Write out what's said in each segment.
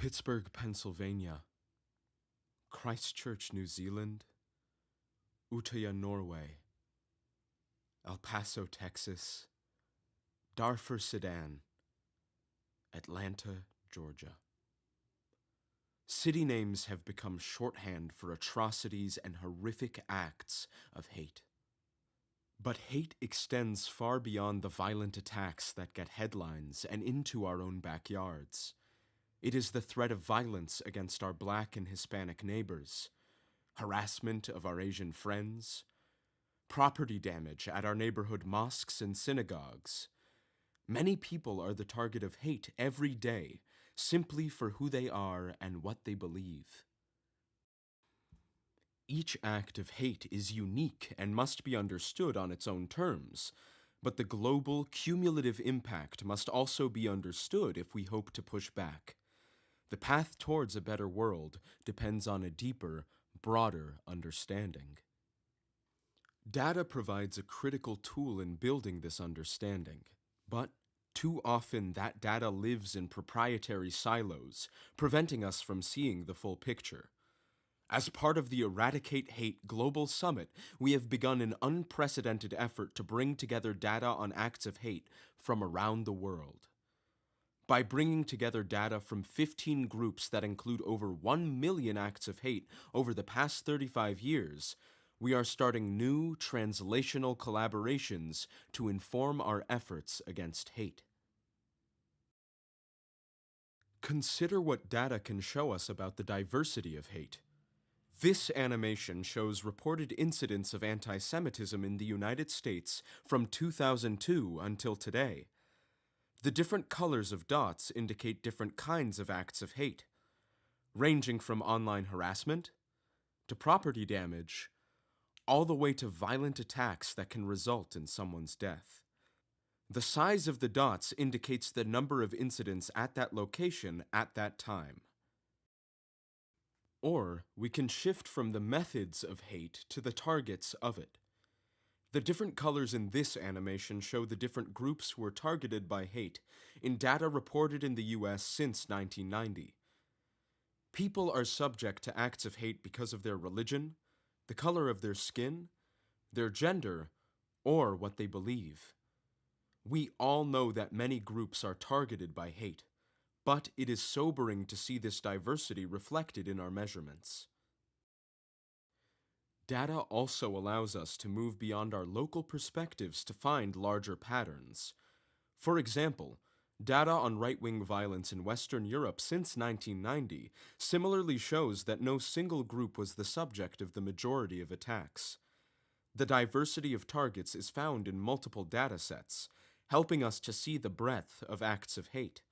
Pittsburgh, Pennsylvania, Christchurch, New Zealand, Uttaya, Norway, El Paso, Texas, Darfur, Sudan, Atlanta, Georgia. City names have become shorthand for atrocities and horrific acts of hate. But hate extends far beyond the violent attacks that get headlines and into our own backyards. It is the threat of violence against our Black and Hispanic neighbors, harassment of our Asian friends, property damage at our neighborhood mosques and synagogues. Many people are the target of hate every day, simply for who they are and what they believe. Each act of hate is unique and must be understood on its own terms, but the global, cumulative impact must also be understood if we hope to push back. The path towards a better world depends on a deeper, broader understanding. Data provides a critical tool in building this understanding, but too often that data lives in proprietary silos, preventing us from seeing the full picture. As part of the Eradicate Hate Global Summit, we have begun an unprecedented effort to bring together data on acts of hate from around the world. By bringing together data from 15 groups that include over 1 million acts of hate over the past 35 years, we are starting new translational collaborations to inform our efforts against hate. Consider what data can show us about the diversity of hate. This animation shows reported incidents of anti-Semitism in the United States from 2002 until today. The different colors of dots indicate different kinds of acts of hate, ranging from online harassment to property damage, all the way to violent attacks that can result in someone's death. The size of the dots indicates the number of incidents at that location at that time. Or we can shift from the methods of hate to the targets of it. The different colors in this animation show the different groups who were targeted by hate in data reported in the US since 1990. People are subject to acts of hate because of their religion, the color of their skin, their gender, or what they believe. We all know that many groups are targeted by hate, but it is sobering to see this diversity reflected in our measurements. Data also allows us to move beyond our local perspectives to find larger patterns. For example, data on right-wing violence in Western Europe since 1990 similarly shows that no single group was the subject of the majority of attacks. The diversity of targets is found in multiple data sets, helping us to see the breadth of acts of hate.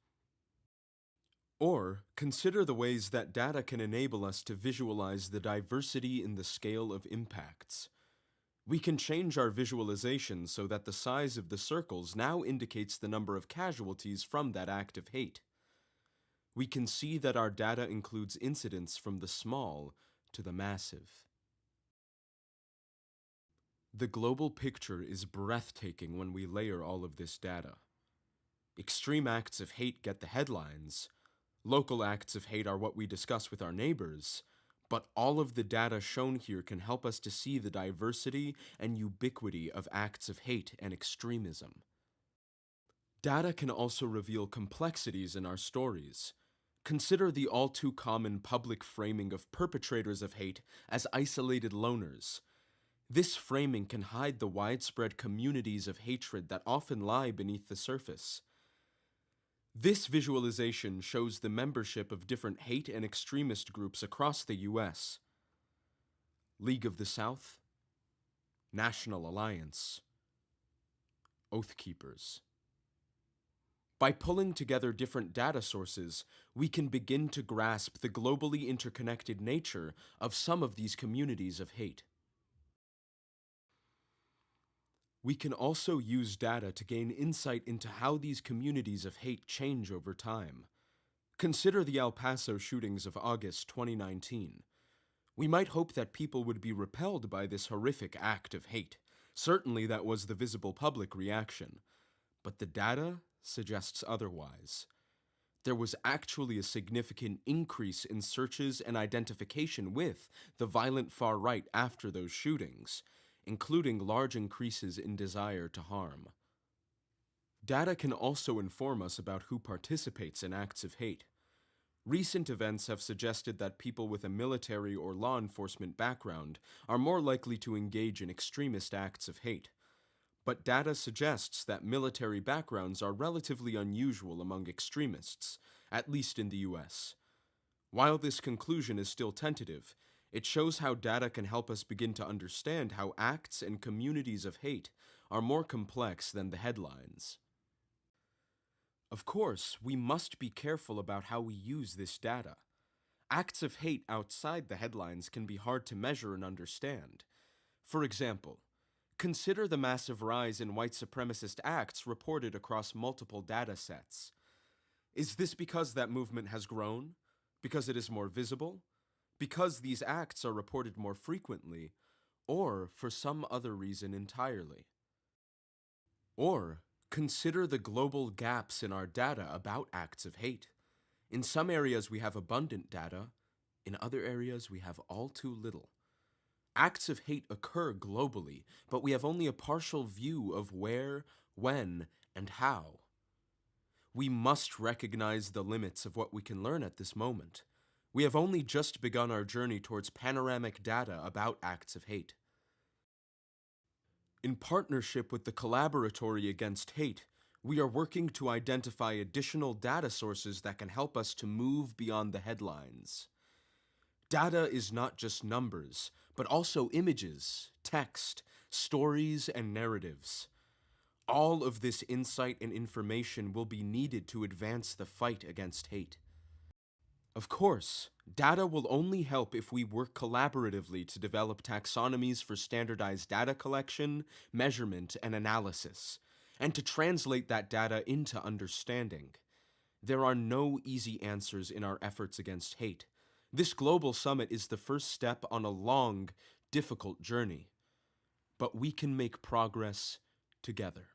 Or, consider the ways that data can enable us to visualize the diversity in the scale of impacts. We can change our visualization so that the size of the circles now indicates the number of casualties from that act of hate. We can see that our data includes incidents from the small to the massive. The global picture is breathtaking when we layer all of this data. Extreme acts of hate get the headlines. Local acts of hate are what we discuss with our neighbors, but all of the data shown here can help us to see the diversity and ubiquity of acts of hate and extremism. Data can also reveal complexities in our stories. Consider the all-too-common public framing of perpetrators of hate as isolated loners. This framing can hide the widespread communities of hatred that often lie beneath the surface. This visualization shows the membership of different hate and extremist groups across the U.S. League of the South, National Alliance, Oath Keepers. By pulling together different data sources, we can begin to grasp the globally interconnected nature of some of these communities of hate. We can also use data to gain insight into how these communities of hate change over time. Consider the El Paso shootings of August 2019. We might hope that people would be repelled by this horrific act of hate. Certainly that was the visible public reaction. But the data suggests otherwise. There was actually a significant increase in searches and identification with the violent far right after those shootings, including large increases in desire to harm. Data can also inform us about who participates in acts of hate. Recent events have suggested that people with a military or law enforcement background are more likely to engage in extremist acts of hate. But data suggests that military backgrounds are relatively unusual among extremists, at least in the US. While this conclusion is still tentative, it shows how data can help us begin to understand how acts and communities of hate are more complex than the headlines. Of course, we must be careful about how we use this data. Acts of hate outside the headlines can be hard to measure and understand. For example, consider the massive rise in white supremacist acts reported across multiple data sets. Is this because that movement has grown? Because it is more visible? Because these acts are reported more frequently? Or for some other reason entirely? Or consider the global gaps in our data about acts of hate. In some areas we have abundant data, in other areas we have all too little. Acts of hate occur globally, but we have only a partial view of where, when, and how. We must recognize the limits of what we can learn at this moment. We have only just begun our journey towards panoramic data about acts of hate. In partnership with the Collaboratory Against Hate, we are working to identify additional data sources that can help us to move beyond the headlines. Data is not just numbers, but also images, text, stories, and narratives. All of this insight and information will be needed to advance the fight against hate. Of course, data will only help if we work collaboratively to develop taxonomies for standardized data collection, measurement, and analysis, and to translate that data into understanding. There are no easy answers in our efforts against hate. This global summit is the first step on a long, difficult journey. But we can make progress together.